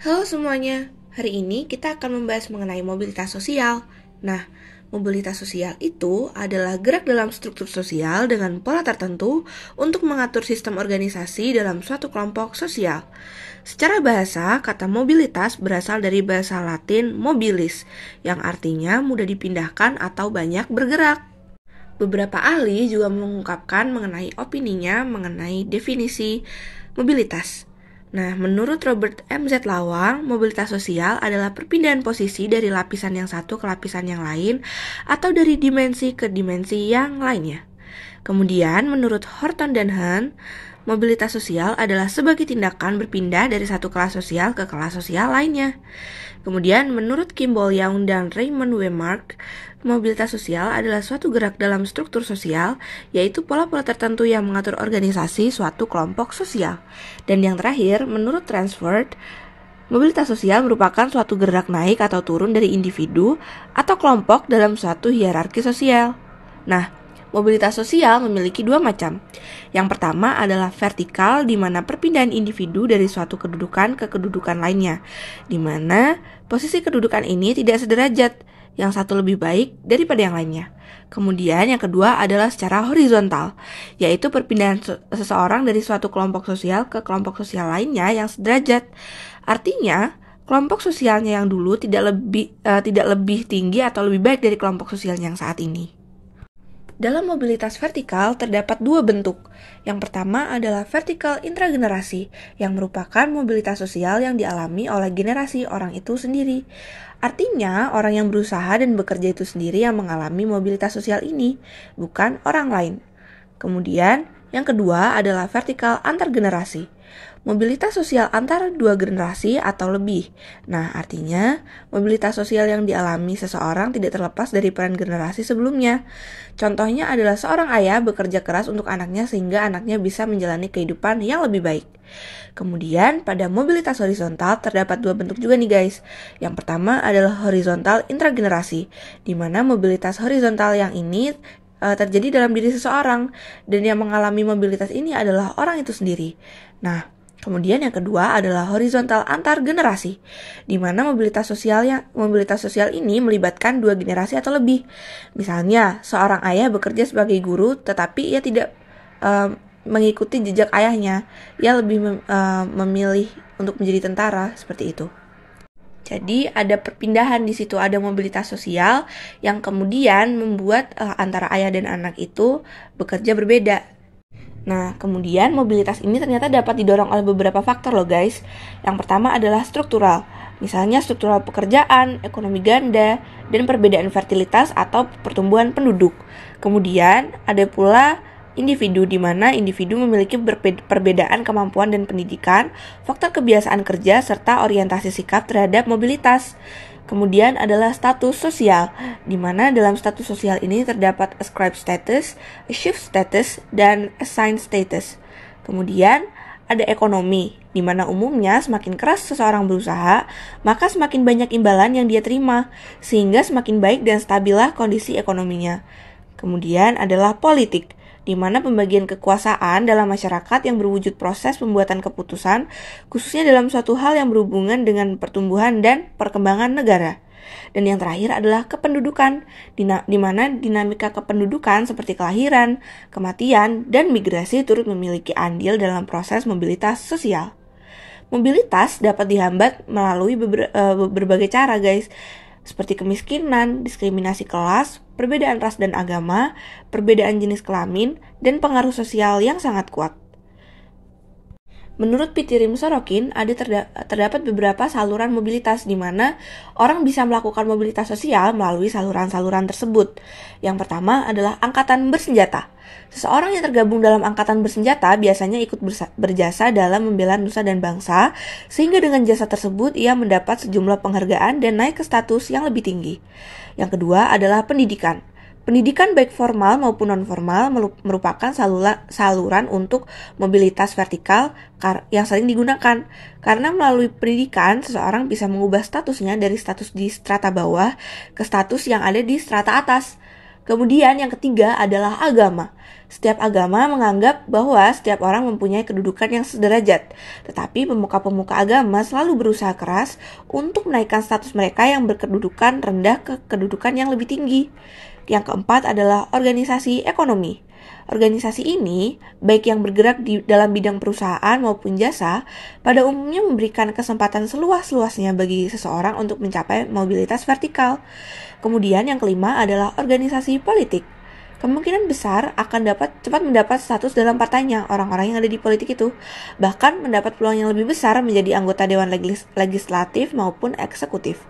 Halo semuanya, hari ini kita akan membahas mengenai mobilitas sosial. Nah, mobilitas sosial itu adalah gerak dalam struktur sosial dengan pola tertentu untuk mengatur sistem organisasi dalam suatu kelompok sosial. Secara bahasa, kata mobilitas berasal dari bahasa Latin mobilis, yang artinya mudah dipindahkan atau banyak bergerak. Beberapa ahli juga mengungkapkan mengenai opininya mengenai definisi mobilitas. Nah, menurut Robert M.Z. Lawang, mobilitas sosial adalah perpindahan posisi dari lapisan yang satu ke lapisan yang lain atau dari dimensi ke dimensi yang lainnya. Kemudian, menurut Horton dan Hahn, mobilitas sosial adalah sebagai tindakan berpindah dari satu kelas sosial ke kelas sosial lainnya. Kemudian, menurut Kimball Young dan Raymond Wemark, mobilitas sosial adalah suatu gerak dalam struktur sosial, yaitu pola-pola tertentu yang mengatur organisasi suatu kelompok sosial. Dan yang terakhir, menurut Transford, mobilitas sosial merupakan suatu gerak naik atau turun dari individu atau kelompok dalam suatu hierarki sosial. Nah, mobilitas sosial memiliki dua macam. Yang pertama adalah vertikal, di mana perpindahan individu dari suatu kedudukan ke kedudukan lainnya, di mana posisi kedudukan ini tidak sederajat, yang satu lebih baik daripada yang lainnya. Kemudian yang kedua adalah secara horizontal, yaitu perpindahan seseorang dari suatu kelompok sosial ke kelompok sosial lainnya yang sederajat. Artinya, kelompok sosialnya yang dulu tidak lebih tinggi atau lebih baik dari kelompok sosial yang saat ini. Dalam mobilitas vertikal terdapat dua bentuk. Yang pertama adalah vertikal intragenerasi, yang merupakan mobilitas sosial yang dialami oleh generasi orang itu sendiri. Artinya, orang yang berusaha dan bekerja itu sendiri yang mengalami mobilitas sosial ini, bukan orang lain. Kemudian, yang kedua adalah vertikal antargenerasi, mobilitas sosial antar dua generasi atau lebih. Nah, artinya mobilitas sosial yang dialami seseorang tidak terlepas dari peran generasi sebelumnya. Contohnya adalah seorang ayah bekerja keras untuk anaknya sehingga anaknya bisa menjalani kehidupan yang lebih baik. Kemudian, pada mobilitas horizontal terdapat dua bentuk juga nih guys. Yang pertama adalah horizontal intragenerasi, di mana mobilitas horizontal yang ini terjadi dalam diri seseorang, dan yang mengalami mobilitas ini adalah orang itu sendiri. Nah, kemudian yang kedua adalah horizontal antar generasi, di mana mobilitas sosial ini melibatkan dua generasi atau lebih. Misalnya, seorang ayah bekerja sebagai guru, tetapi ia tidak mengikuti jejak ayahnya. Ia lebih memilih untuk menjadi tentara, seperti itu. Jadi ada perpindahan di situ, ada mobilitas sosial yang kemudian membuat antara ayah dan anak itu bekerja berbeda. Nah, kemudian mobilitas ini ternyata dapat didorong oleh beberapa faktor loh guys. Yang pertama adalah struktural. Misalnya struktural pekerjaan, ekonomi ganda, dan perbedaan fertilitas atau pertumbuhan penduduk. Kemudian ada pula individu, di mana individu memiliki perbedaan kemampuan dan pendidikan, faktor kebiasaan kerja, serta orientasi sikap terhadap mobilitas. Kemudian adalah status sosial, di mana dalam status sosial ini terdapat ascribed status, achieved status, dan assigned status. Kemudian ada ekonomi, di mana umumnya semakin keras seseorang berusaha, maka semakin banyak imbalan yang dia terima, sehingga semakin baik dan stabillah kondisi ekonominya. Kemudian adalah politik, di mana pembagian kekuasaan dalam masyarakat yang berwujud proses pembuatan keputusan, khususnya dalam suatu hal yang berhubungan dengan pertumbuhan dan perkembangan negara. Dan yang terakhir adalah kependudukan, di mana dinamika kependudukan seperti kelahiran, kematian, dan migrasi turut memiliki andil dalam proses mobilitas sosial. Mobilitas dapat dihambat melalui berbagai cara guys, seperti kemiskinan, diskriminasi kelas, perbedaan ras dan agama, perbedaan jenis kelamin, dan pengaruh sosial yang sangat kuat. Menurut Pitirim Sorokin, terdapat beberapa saluran mobilitas di mana orang bisa melakukan mobilitas sosial melalui saluran-saluran tersebut. Yang pertama adalah angkatan bersenjata. Seseorang yang tergabung dalam angkatan bersenjata biasanya ikut berjasa dalam membela nusa dan bangsa, sehingga dengan jasa tersebut ia mendapat sejumlah penghargaan dan naik ke status yang lebih tinggi. Yang kedua adalah pendidikan. Pendidikan baik formal maupun non-formal merupakan saluran untuk mobilitas vertikal yang sering digunakan. Karena melalui pendidikan, seseorang bisa mengubah statusnya dari status di strata bawah ke status yang ada di strata atas. Kemudian yang ketiga adalah agama. Setiap agama menganggap bahwa setiap orang mempunyai kedudukan yang sederajat, tetapi pemuka-pemuka agama selalu berusaha keras untuk menaikkan status mereka yang berkedudukan rendah ke kedudukan yang lebih tinggi. Yang keempat adalah organisasi ekonomi. Organisasi ini, baik yang bergerak di dalam bidang perusahaan maupun jasa, pada umumnya memberikan kesempatan seluas-luasnya bagi seseorang untuk mencapai mobilitas vertikal. Kemudian yang kelima adalah organisasi politik. Kemungkinan besar akan cepat mendapat status dalam partainya orang-orang yang ada di politik itu, bahkan mendapat peluang yang lebih besar menjadi anggota dewan legislatif maupun eksekutif.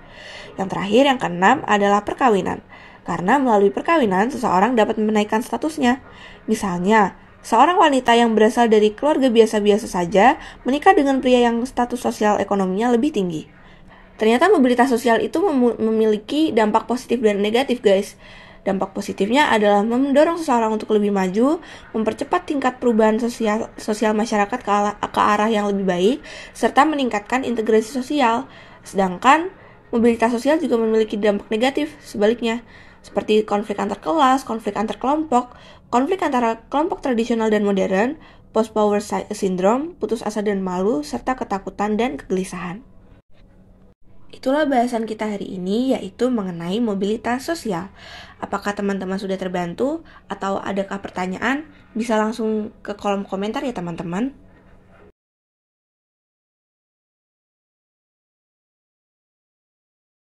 Yang terakhir, yang keenam adalah perkawinan. Karena melalui perkawinan, seseorang dapat menaikkan statusnya. Misalnya, seorang wanita yang berasal dari keluarga biasa-biasa saja menikah dengan pria yang status sosial ekonominya lebih tinggi. Ternyata mobilitas sosial itu memiliki dampak positif dan negatif, guys. Dampak positifnya adalah mendorong seseorang untuk lebih maju, mempercepat tingkat perubahan sosial masyarakat ke arah yang lebih baik, serta meningkatkan integrasi sosial. Sedangkan mobilitas sosial juga memiliki dampak negatif sebaliknya, seperti konflik antar kelas, konflik antar kelompok, konflik antara kelompok tradisional dan modern, post-power syndrome, putus asa dan malu, serta ketakutan dan kegelisahan. Itulah bahasan kita hari ini, yaitu mengenai mobilitas sosial. Apakah teman-teman sudah terbantu? Atau adakah pertanyaan? Bisa langsung ke kolom komentar ya teman-teman.